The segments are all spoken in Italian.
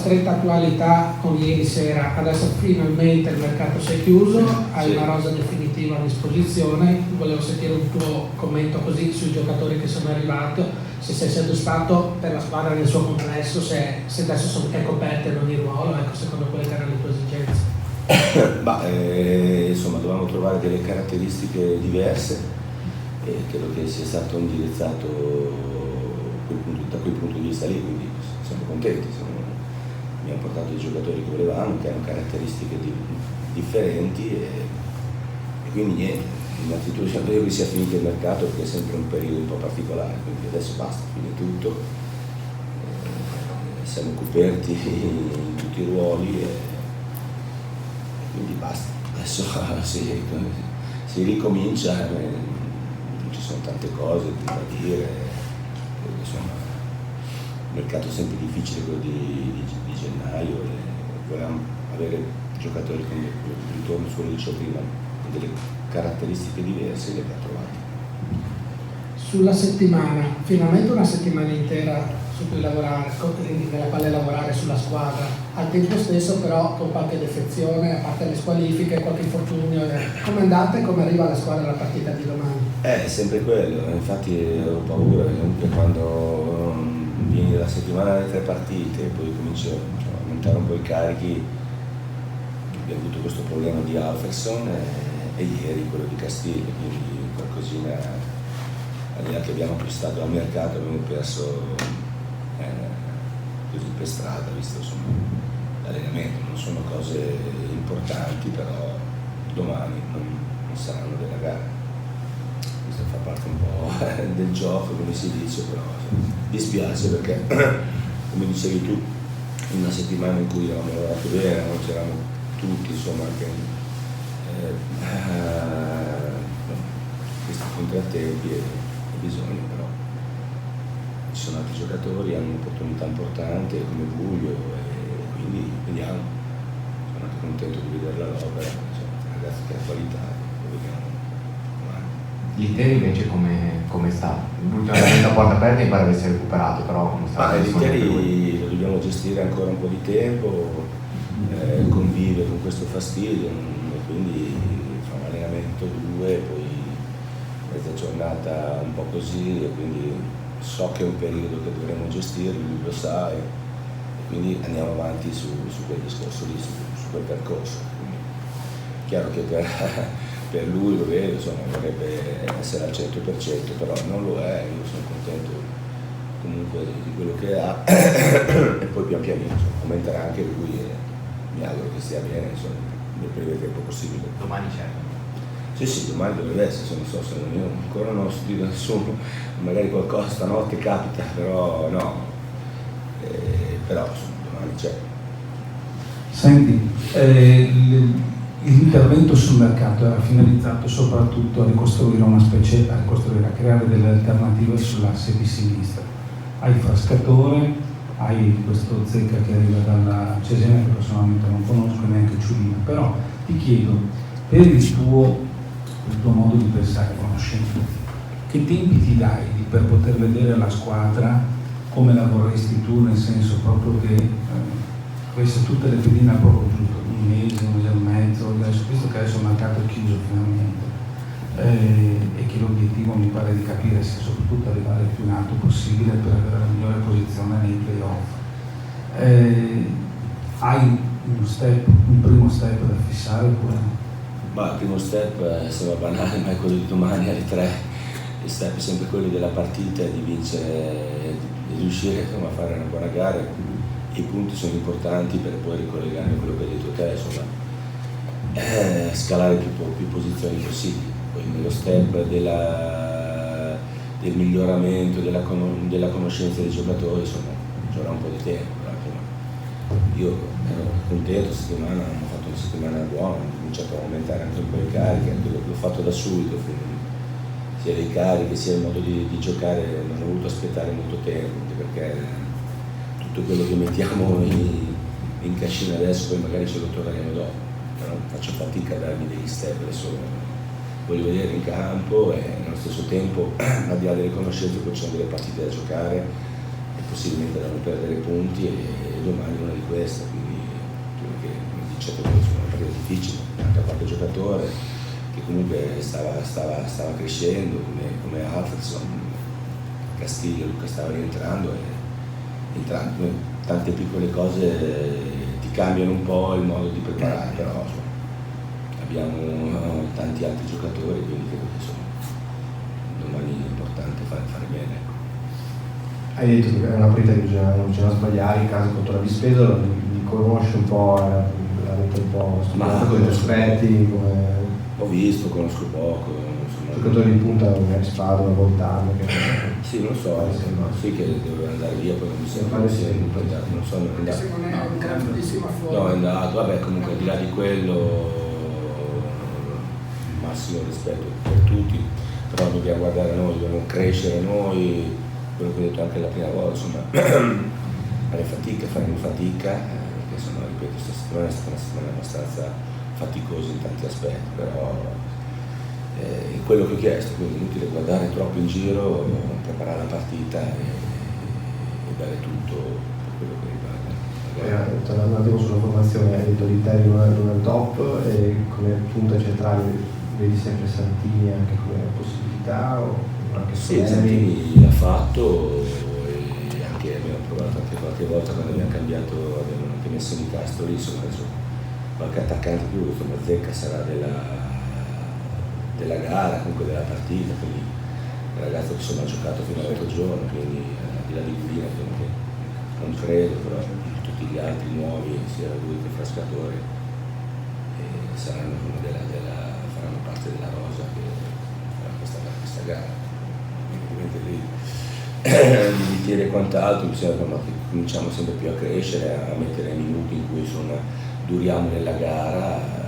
stretta attualità con ieri sera, adesso finalmente il mercato si è chiuso, hai una rosa definitiva a disposizione, volevo sentire un tuo commento così sui giocatori che sono arrivati, se sei soddisfatto per la squadra nel suo complesso, se adesso è coperto in ogni ruolo, ecco, secondo quelle che erano le tue esigenze. Insomma, dovevamo trovare delle caratteristiche diverse e credo che sia stato indirizzato da quel punto di vista lì, quindi siamo contenti, abbiamo portato i giocatori che volevamo, che hanno caratteristiche differenti e quindi niente, innanzitutto spero che sia finito il mercato perché è sempre un periodo un po' particolare, quindi adesso basta, fine tutto, siamo coperti in tutti i ruoli e quindi basta, adesso si ricomincia, ci sono tante cose da dire. Insomma, il mercato è sempre difficile quello di gennaio e volevamo avere giocatori con ritorno su quello che dicevo prima, con delle caratteristiche diverse, le abbiamo trovate. Sulla settimana, finalmente una settimana intera su cui lavorare, nella quale lavorare sulla squadra, al tempo stesso però con qualche defezione, a parte le squalifiche, qualche infortunio. Come andate e come arriva la squadra alla partita di domani? È sempre quello, infatti ho paura, comunque quando vieni dalla settimana delle 3 partite e poi cominci a aumentare un po' i carichi, abbiamo avuto questo problema di Alferson e ieri quello di Castiglia, quindi qualcosina, al di là che abbiamo acquistato al mercato, abbiamo perso così per strada, visto insomma l'allenamento, non sono cose importanti, però domani non saranno della gara. Questo fa parte un po' del gioco, come si dice, però dispiace perché, come dicevi tu, in una settimana in cui avevamo lavorato bene, non c'eravamo tutti, insomma, anche questi contrattempi e bisogno, però ci sono altri giocatori, hanno un'opportunità importante come Buglio e quindi vediamo, sono anche contento di vedere la l'opera, insomma, ragazzi che ha qualità, lo vediamo. L'Inter invece come sta? L'ultimo allenamento a porta aperta mi pare avesse recuperato, però come sta? L'Inter lo dobbiamo gestire ancora un po' di tempo, convive con questo fastidio e quindi fa un allenamento 2, poi mezza giornata un po' così e quindi so che è un periodo che dovremo gestire, lui lo sa e quindi andiamo avanti su quel discorso lì, su quel percorso. Quindi, chiaro che per lui lo vedo, insomma, vorrebbe essere al 100%, però non lo è, io sono contento comunque di quello che ha e poi pian pianino aumenterà anche lui e mi auguro che stia bene, insomma, nel breve tempo possibile. Domani c'è. Sì, domani dovrebbe essere, non so se io ancora non ho studiato nessuno, magari qualcosa stanotte capita, però no, però insomma, domani c'è. Senti, l'intervento sul mercato era finalizzato soprattutto a ricostruire a creare delle alternative sull'asse di sinistra. Hai Frascatore, hai questo Zecca che arriva dalla Cesena che personalmente non conosco, neanche Ciulina, però ti chiedo, per il tuo modo di pensare conoscente, che tempi ti dai per poter vedere la squadra come la vorresti tu, nel senso proprio che avesse tutte le pedine al proprio giusto, un mese e mezzo, visto che adesso il mercato è chiuso finalmente e che l'obiettivo mi pare di capire sia soprattutto arrivare il più in alto possibile per avere la migliore posizione nei playoff. Hai un primo step da fissare oppure no? Ma il primo step sembra banale, ma è quello di domani alle 3. Il step è sempre quello della partita, di vincere, di riuscire insomma, a fare una buona gara. I punti sono importanti per poi ricollegarmi a quello che hai detto te, insomma, scalare più posizioni possibili. Poi nello step del miglioramento, della conoscenza dei giocatori, insomma, ci vorrà un po' di tempo. Io ero contento, settimana hanno fatto una settimana buona, ho cominciato a aumentare anche un po' le cariche, anche l'ho fatto da subito, sia le cariche sia il modo di giocare, non ho voluto aspettare molto tempo, perché tutto quello che mettiamo in cascina adesso poi magari ce lo torneremo dopo, però faccio fatica a darmi degli step, adesso voglio vedere in campo e nello stesso tempo al di là delle conoscenze poi ci sono delle partite da giocare e possibilmente da non perdere punti e domani una di queste, quindi perché come dicevo sono una partita difficile, anche a qualche giocatore che comunque stava crescendo come Alfredson, Castiglio, Luca stava rientrando e tante piccole cose ti cambiano un po' il modo di preparare, però insomma, abbiamo tanti altri giocatori, quindi credo che insomma, domani è importante fare bene. Hai detto che è una partita che non bisogna sbagliare, in caso contro la Vispesaro, li conosci un po', la mette un po' con gli aspetti, come... Ho visto, conosco poco, insomma. Giocatori di punta come Spadolo, Voltano, che... Sì, non so, sì che doveva andare via, poi non mi sembra non so, non è andato. Non è un grandissima forma. No, è andato, vabbè, comunque al di là di quello, massimo rispetto per tutti, però dobbiamo guardare noi, dobbiamo crescere noi, quello che ho detto anche la prima volta, insomma, faremo fatica, perché insomma, ripeto, questa settimana è stata una settimana abbastanza faticosa in tanti aspetti, però è quello che ho chiesto, quindi è inutile guardare troppo in giro, preparare la partita e dare tutto per quello che riguarda. Tornando un attimo sulla formazione, hai detto l'Italia non è il top, e come punta centrale vedi sempre Santini anche come possibilità? O anche sì, Santini l'ha fatto e anche abbiamo provato anche qualche volta quando abbiamo cambiato, abbiamo anche messo in Castro lì, insomma adesso qualche attaccante più, insomma Zecca sarà della gara, comunque della partita, quindi un ragazzo che insomma ha giocato fino all'altro giorno, quindi al di là di Gulina che non credo, però tutti gli altri nuovi, sia lui che Frascatore, saranno faranno parte della rosa che farà questa gara. Ovviamente lì di tiri e quant'altro bisogna che cominciamo sempre più a crescere, a mettere i minuti in cui insomma duriamo nella gara,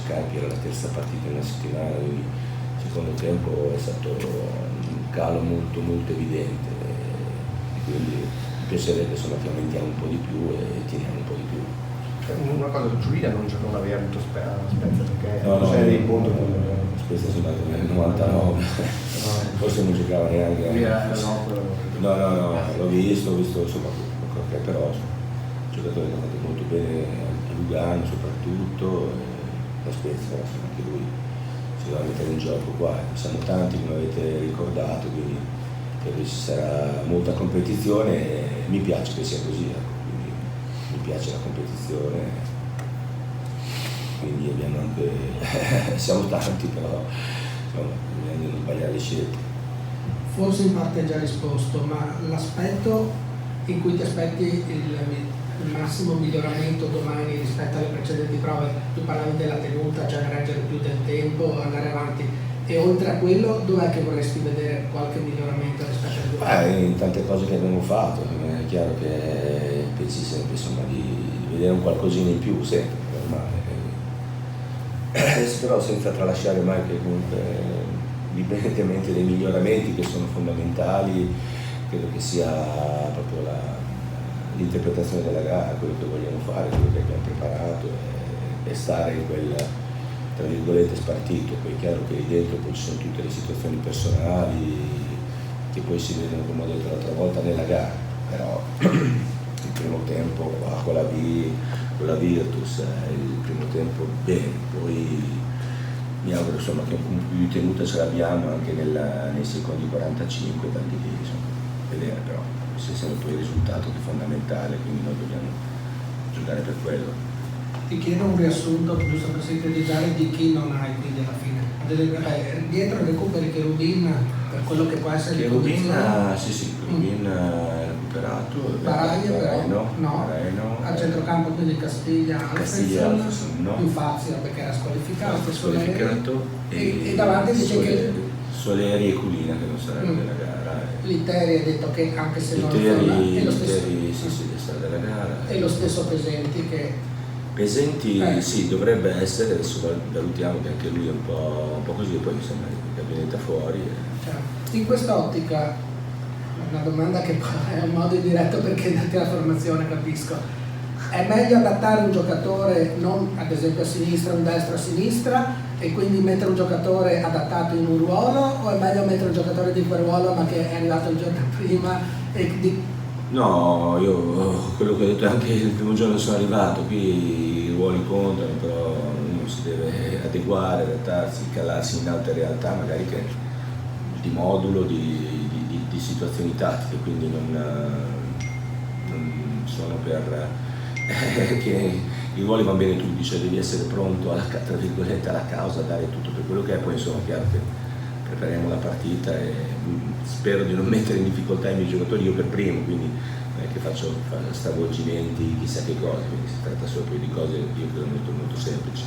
Carpi era la terza partita in una settimana, quindi il secondo tempo è stato un calo molto evidente e quindi mi piacerebbe insomma che aumentiamo un po' di più e tiriamo un po' di più. Una cosa, Giulia non aveva avuto Spezia perché no, sei dei punti Spezia sono andato nel 99, forse non giocava neanche. No, l'ho visto insomma, però un giocatore che ha fatto molto bene a Lugano soprattutto, la Spezia, però insomma anche lui si deve mettere in gioco qua, siamo tanti come avete ricordato, quindi credo ci sarà molta competizione e mi piace che sia così, quindi mi piace la competizione, quindi abbiamo anche siamo tanti, però insomma bisogna non sbagliare le scelte. Forse in parte hai già risposto, ma l'aspetto in cui ti aspetti il massimo miglioramento domani rispetto alle precedenti prove, tu parlavi della tenuta, cioè reggere più del tempo, andare avanti, e oltre a quello dov'è che vorresti vedere qualche miglioramento rispetto a quello? In tante cose che abbiamo fatto, è chiaro che pensi sempre insomma, di vedere un qualcosina in più, sempre, normale. Però senza tralasciare mai che comunque, indipendentemente dai miglioramenti che sono fondamentali, credo che sia proprio l'interpretazione della gara, quello che vogliamo fare, quello che abbiamo preparato e stare in quel, tra virgolette, spartito. Poi è chiaro che lì dentro poi ci sono tutte le situazioni personali che poi si vedono, come ho detto l'altra volta, nella gara, però il primo tempo con la Virtus, il primo tempo bene, poi mi auguro insomma che un po' più di tenuta ce l'abbiamo anche nei secondi 45, da lì insomma, vedere, però se siamo poi il risultato che è fondamentale, quindi noi dobbiamo giocare per quello. Ti chiedo un riassunto, giusto per sintetizzare, di chi non hai quindi alla fine. Dietro recuperi Cherubin per quello che può essere Cherubin, sì, Cherubin è recuperato. Baraglia però, no. Bareno, a centrocampo quindi Castiglia, Alfredson, no. più Fazio perché era squalificato, e e davanti dice che Soleri e Culina che non saranno della gara. L'Iteri ha detto che anche se non L'Iteri, è lo stesso, sì, sarà della gara. e lo stesso Pesenti che Pesenti sì, dovrebbe essere, adesso valutiamo che anche lui è un po' così, poi insomma il gabinetto fuori. In quest'ottica, una domanda che è un modo indiretto per chiederti la formazione, capisco. È meglio adattare un giocatore non ad esempio a sinistra, un destro a sinistra, e quindi mettere un giocatore adattato in un ruolo, o è meglio mettere un giocatore di quel ruolo ma che è arrivato il giorno prima e No, io quello che ho detto anche il primo giorno che sono arrivato, qui i ruoli contano, però uno si deve adeguare, adattarsi, calarsi in altre realtà, magari che di modulo, di situazioni tattiche, quindi non sono per che i ruoli vanno bene tutti, cioè devi essere pronto tra virgolette alla causa, a dare tutto per quello che è, poi insomma chiaro che prepariamo la partita e spero di non mettere in difficoltà i miei giocatori, io per primo, quindi non è che faccio stravolgimenti, chissà che cose, quindi si tratta solo poi di cose io credo molto molto semplici.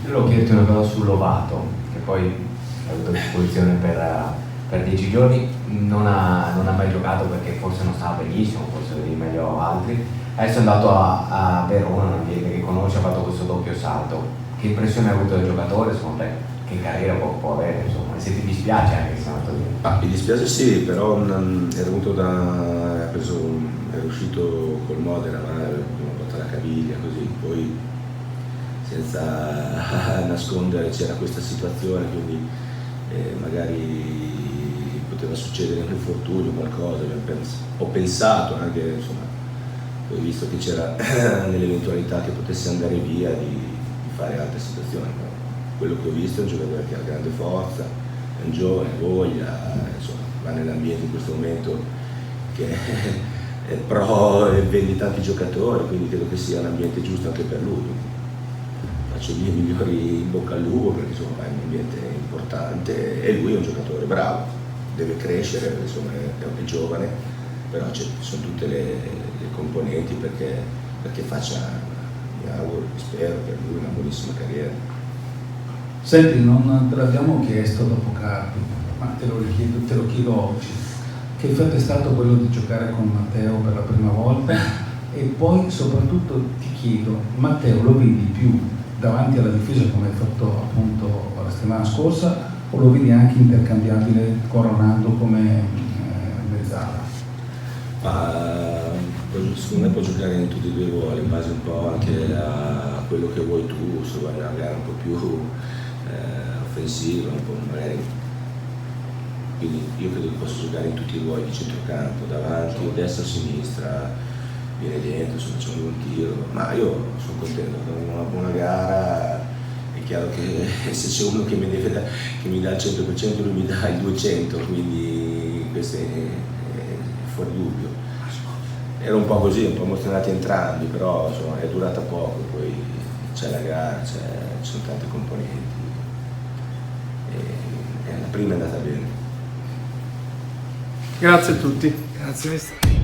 Io volevo chiederti una cosa su Lovato, che poi ha avuto a disposizione per 10 giorni, non ha mai giocato perché forse non stava benissimo, forse vedi meglio altri. Adesso è andato a Verona, un ambiente che conosce, ha fatto questo doppio salto. Che impressione hai avuto del giocatore, secondo te? Che carriera può avere, insomma? E se ti dispiace anche che sia andato lì? Mi dispiace sì, però era uscito col Modena, ma una volta la caviglia, così, poi senza nascondere c'era questa situazione, quindi magari poteva succedere un infortunio, qualcosa, ho pensato anche, insomma, poi visto che c'era nell'eventualità che potesse andare via di fare altre situazioni, però quello che ho visto è un giocatore che ha grande forza, è un giovane, voglia, insomma, va nell'ambiente in questo momento che è pro e vende tanti giocatori, quindi credo che sia un ambiente giusto anche per lui. Faccio i miei migliori in bocca al lupo perché insomma va in un ambiente importante e lui è un giocatore bravo, deve crescere perché insomma è giovane, però ci sono tutte le componenti perché faccia, mi auguro, spero per lui una buonissima carriera. Senti, non te l'abbiamo chiesto dopo Carpi, ma te lo chiedo oggi. Che effetto è stato quello di giocare con Matteo per la prima volta? E poi soprattutto ti chiedo, Matteo lo vedi più davanti alla difesa come hai fatto appunto la settimana scorsa o lo vedi anche intercambiabile con Ronaldo come mezzala? Secondo me può giocare in tutti e due i ruoli, in base un po' anche a quello che vuoi tu, se vuoi una gara un po' più offensiva, un po' magari. Quindi io credo che possa giocare in tutti i ruoli di centrocampo, davanti, a destra, a sinistra, viene dentro, se facciamo un buon tiro, ma io sono contento, con una buona gara. È chiaro che se c'è uno che mi dà il 100% lui mi dà il 200%, quindi questo è fuori dubbio. Era un po' così, un po' emozionati entrambi, però insomma, è durata poco, poi c'è la gara, ci sono tante componenti e la prima è andata bene. Grazie a tutti. Grazie mister.